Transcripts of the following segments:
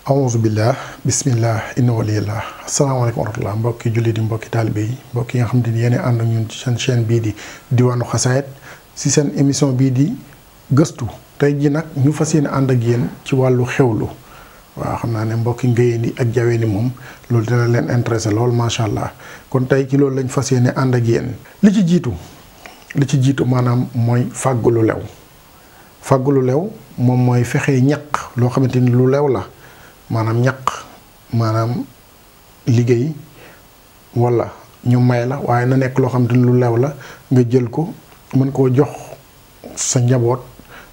aouzubillah bismillah inna waliyallah asalaamaaleykum wa rahmatullah mbokki julli di mbokki taalibe yi mbokki yi nga xam ne yéen ànd ak ñun ci seen chaîne bii di diwaanu xasaayid si seen émission bii di gëstu tey ji nag ñu fas yéene ànd ak yéen ci wàllu xewlu waaw xam naa ne mbokki ngéyeen yi ak jaween yi moom loolu dina leen intéressé lool macha allah kon tey ci loolu lañ fas yéene ànd ak yéen li ci jiitu maanaam mooy fàggulu lew fàggulu lew moom mooy fexe ñaq loo xamante ni lu lew la maanaam ñaq maanaam liggéey walla ñu may la waaye na nekk loo xamante ni lu lew la nga jël ko mën koo jox sa njaboot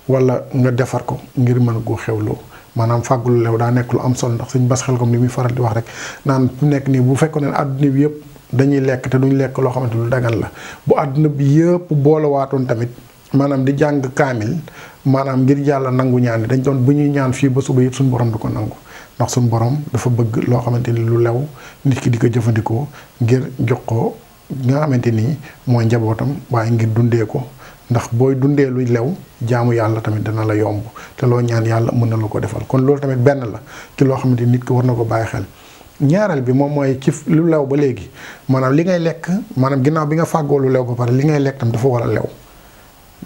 walla nga defar ko ngir mën koo xewloo maanaam fàggulu lew daa nekk lu am solo ndax suñ bas xel comme li muy faral di wax rek naan fu nekk nii bu fekkoon ne àdduna bi yëpp dañuy lekk te duñ lekk loo xamante lu dagan la bu àdduna bi yëpp boolewaatoon tamit maanaam di jàng kaamil maanaam ngir yàlla nangu ñaan dañ doon bu ñuy ñaan fii ba suba yëpp suñu borom du ko nangu ndax suñu borom dafa bëgg loo xamante ni lu lew nit ki di ko jëfandikoo ngir jox ko nga xamante ni mooy njabootam waaye ngir dundee ko ndax booy dundee luy lew jaamu yàlla tamit dana la yomb te loo ñaan yàlla mën na la ko defal kon loolu tamit benn la ci loo xamante ni nit ki war na ko bàyyi xel. ñaareel bi moom mooy ci lu lew ba léegi maanaam li ngay lekk maanaam ginnaaw bi nga fàggoo lu lew ba pare li ngay lekk tam dafa war a lew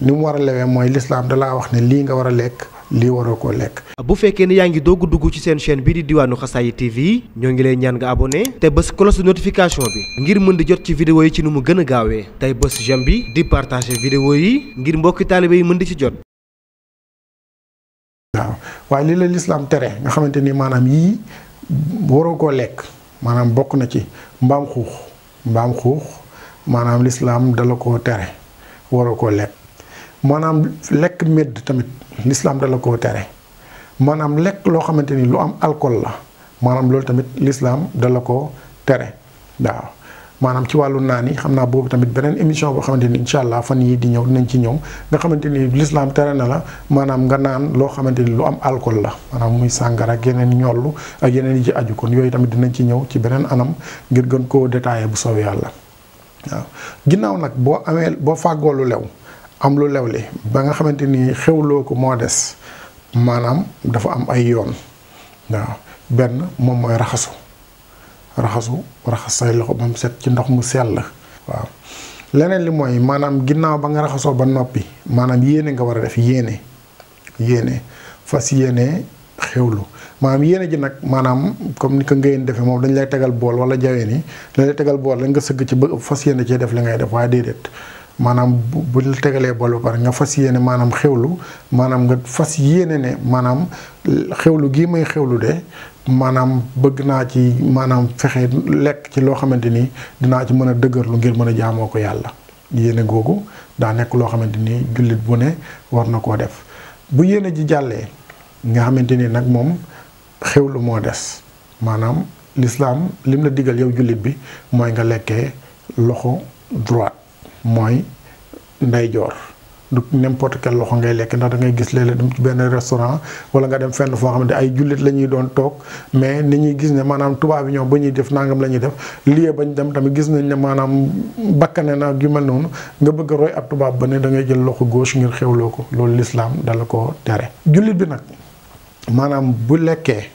ni mu war a lewee mooy lislaam dalaa wax ne lii nga war a lekk lii waroo koo lekk. bu fekkee ne yaa ngi doog dugg ci seen chaîne bii di diwaanu xasaayid TV ñoo ngi lay ñaan nga abonné te bës cloche de notification bi ngir mën di jot ci vidéo yi ci nu mu gën a gaawee tey bës j'aime bi di partager vidéo yi ngir mbokki taalibe yi mën di ci jot. waaw waaye li la lislaam tere nga xamante ni maanaam yii waroo koo lekk maanaam bokk na ci mbaam xuux maanaam lislaam dala koo tere waroo koo lekk maanaam lekk medd tamit lislaam dala koo tere maanaam lekk loo xamante ni lu am alcool la maanaam loolu tamit lislaam dala koo tere waaw maanaam ci wàllu naan yi xam naa boobu tamit beneen émission boo xamante ni incha allah fan yii di ñëw dinañ ci ñëw nga xamante ni lislaam tere na la maanaam nga naan loo xamante ni lu am alcool la maanaam muy sàngara ak yeneen ñollu ak yeneen yi ci aju kon yooyu tamit dinañ ci ñëw ci beneen anam ngir gën koo détaillé bu soobee yàlla waaw ginnaaw nag boo fàggoo lu lew am lu lew li ba nga xamante ni xewloo ko moo des maanaam dafa am ay yoon waaw benn moom mooy raxas say loxo ba mu set ci ndox mu sell waaw leneen li mooy maanaam ginnaaw ba nga raxasoo ba noppi maanaam yéene nga war a def yéene fas yéene xewlu maanaam yéene ji nag maanaam comme ni ko ngeen defee moom dañ lay tegal bool wala jawee ni dañ lay tegal bool la nga sëgg ci ba fas yéene cee def li ngay def waaye déedéet maanaam bu la tegalee bool ba pare nga fas yéene maanaam xewlu maanaam nga fas yéene ne maanaam xewlu gii may xewlu de maanaam bëgg naa ci maanaam fexe lekk ci loo xamante ni dinaa ci mën a dëgërlu ngir mën a jaamoo ko yàlla yéene googu daa nekk loo xamante ni jullit bu ne war na koo def bu yéene ji jàllee nga xamante ni nag moom xewlu moo des maanaam lislaam lim la digal yow jullit bi mooy nga lekkee loxo droite mooy ndeyjoor du n'importe quel loxo ngay lekk ndax da ngay gis léeg-léeg dem ci benn restaurant wala nga dem fenn foo xam ne ay jullit la ñuy doon toog mais ni ñuy gis ne maanaam tubaab bi ñoom ba ñuy def nangam la ñuy def lii bañ dem tamit gis nañ ne maanaam bakkane na yu mel noonu nga bëgg a roy ab tubaab ba ne da ngay jël loxo gauche ngir xewloo ko loolu lislaam dala ko tere. jullit bi nag maanaam bu lekkee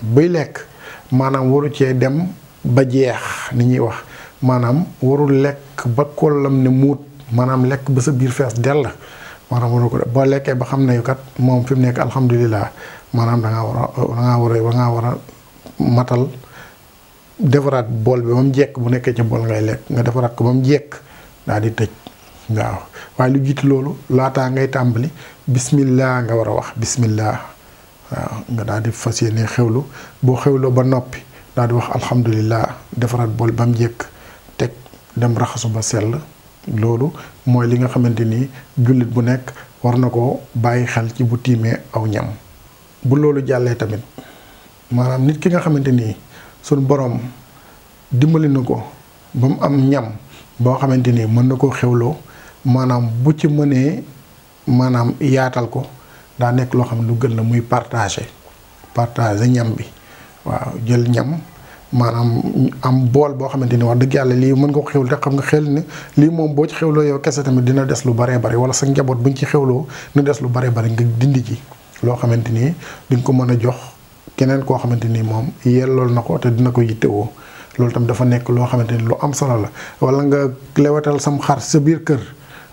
buy lekk maanaam waru cee dem ba jeex ni ñuy wax maanaam warul lekk ba kollam ne muut maanaam lekk ba sa biir fees dell maanaam waru ko def boo lekkee ba xam ne yu kat moom fi mu nekk alhamdulilah maanaam dangaa war a matal defaraat bool bi ba mu jekk bu nekkee ci bool ngay lekk nga defaraat ko ba mu jekk daal di tëj waaw waaye lu jiitu loolu laataa ngay tàmbali bismillah nga war a wax bismillah waaw nga daal di fas yéene xewlu boo xewloo ba noppi daal di wax alhamdulilah defaraat bool ba mu jekk teg dem raxasu ba sell loolu mooy li nga xamante ni jullit bu nekk war na ko bàyyi xel ci bu tiimee aw ñam bu loolu jàllee tamit maanaam nit ki nga xamante ni suñu borom dimbali na ko ba mu am ñam boo xamante ni mën na koo xewloo maanaam bu ci mënee maanaam yaatal ko daa nekk loo xam ne lu gën la muy partager ñam bi waaw jël ñam maanaam am bool boo xamante ni wax dëgg yàlla lii mën nga ko xewlu te xam nga xel ni lii moom boo ci xewloo yow kese tamit dina des lu baree bari wala sa njaboot buñ ci xewloo dina des lu baree bari nga dindi ci loo xamante ni di nga ko mën a jox keneen koo xamante ni moom yellool na ko te dina ko yittewoo loolu tam dafa nekk loo xamante ni lu am solo la. wala nga lewatal sam xar sa biir kër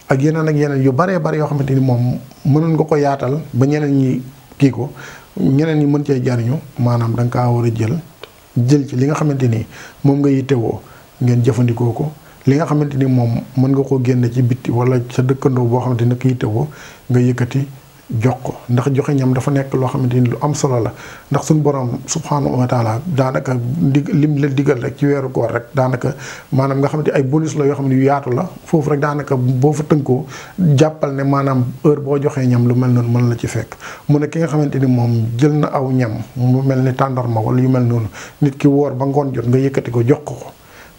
ak yeneen yu baree bari yoo xamante ni moom mënoon nga ko yaatal ba ñeneen ñi kii ko ñeneen ñi mën cee jariñu maanaam da nga kaa war a jël ci li nga xamante ni moom nga yittewoo ngeen jëfandikoo ko. li nga xamante ni moom mën nga koo génne ci bitti wala sa dëkkandoo boo xamante ni ko yittewoo nga yëkkati jox ko ndax joxe ñam dafa nekk loo xamante ni lu am solo la ndax suñu borom subhanahu wa taala daanaka lim la digal rek ci weeru koor rek daanaka maanaam nga xamante ay bonus la yoo xam ne yu yaatu la foofu rek daanaka boo fa tënkoo jàppal ne maanaam heure boo joxee ñam lu mel noonu mën la ci fekk. mu ne ki nga xamante ni moom jël na aw ñam mu mel ni tàndarma wala yu mel noonu nit ki woor ba ngoon jot nga yëkkati ko jox ko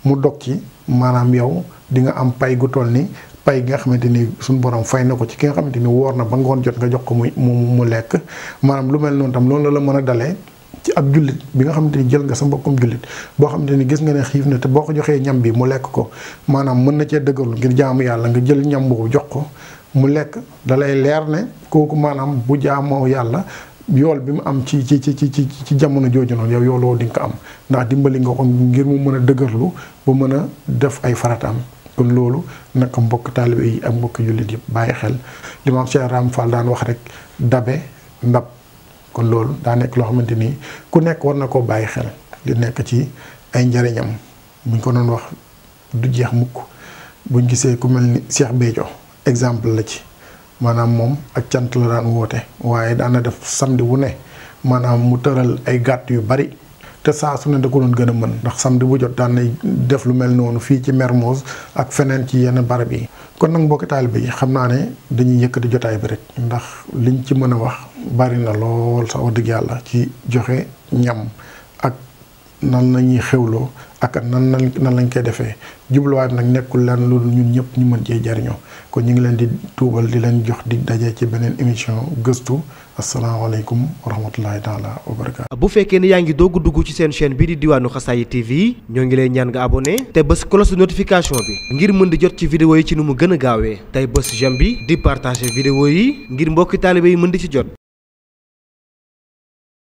mu dog ci maanaam yow di nga am pay gu toll ni pay gi nga xamante ni suñu borom fay na ko ci ki nga xamante ni woor na ba ngoon jot nga jox ko mu lekk maanaam lu mel noonu tam loolu la mën a dalee ci ab jullit bi nga xamante ni jël nga sa mbokkum jullit boo xamante ni gis nga ne xiif na te boo ko joxee ñam bi mu lekk ko maanaam mën na cee dëgërlu ngir jaamu yàlla nga jël ñam boobu jox ko mu lekk dalay leer ne kooku maanaam bu jaamoo yàlla yool bi mu am ci jamono jooju noonu yow yooloo di nga ko am ndax dimbali nga ko ngir mu mën a dëgërlu ba mën a def ay farataam. kon loolu naka mbokk taalibe yi ak mbokk jullit yëpp bàyyi xel li maam Cheikh Ram Fall daan wax rek dabe ndab kon loolu daa nekk loo xamante ni ku nekk war na koo bàyyi xel li nekk ci ay njariñam buñ ko doon wax du jeex mukk buñ gisee ku mel ni Cheikh Béthio exemple la ci maanaam moom ak cant la daan woote waaye daana def samedi wu ne maanaam mu tëral ay gàtt yu bari te saa su ne da ko doon gën a mën ndax samedi bu jot daan nay def lu mel noonu fii ci Mermoz ak feneen ci yenn barab yi. kon nag mbokki taalibe yi xam naa ne dañuy yëkkati jotaay bi rek ndax liñ ci mën a wax bari na lool sax wax dëgg yàlla ci joxe ñam ak nan la ñuy xewloo ak nan lañ koy defee jubluwaay bi nag nekkul lan loolu ñun ñëpp ñu mën cee jariñoo kon ñu ngi leen di tuubal di leen jox di daje ci beneen émission gëstu. asalaamaaleykum wa rahmatullahi taala wa barakaatu. bu fekkee ne yaa ngi doog dugg ci seen chaîne bii di Diwaanu Xasaayid TV ñoo ngi lay ñaan nga abonné te bës cloche de notification bi ngir mën di jot ci vidéo yi ci nu mu gën a gaawee tey bës j'aime bi di partager vidéo yi ngir mbokki taalibe yi mën di ci jot.